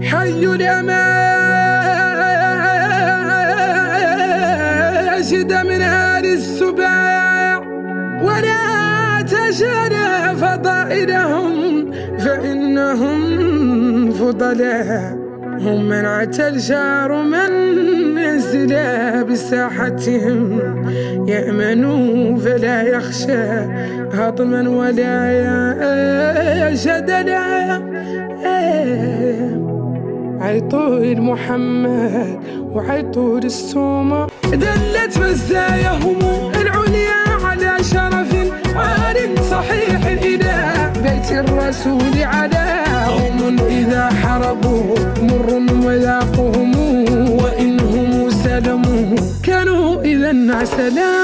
حي الأماجد من آل السباع، ولا تجنى فضائلهم فإنهم فضلاء. هم من عتى الجار من نزل بساحتهم، يأمن فلا يخشى هضما ولا جدلا. عيطول محمد وعيطول السومة، دلت مزاياهم العليا على شرف وآل صحيح إلى بيت الرسول على. قوم إذا حربوا مر وذاقهم، وإنهم سلموا كانوا إذا عسلا.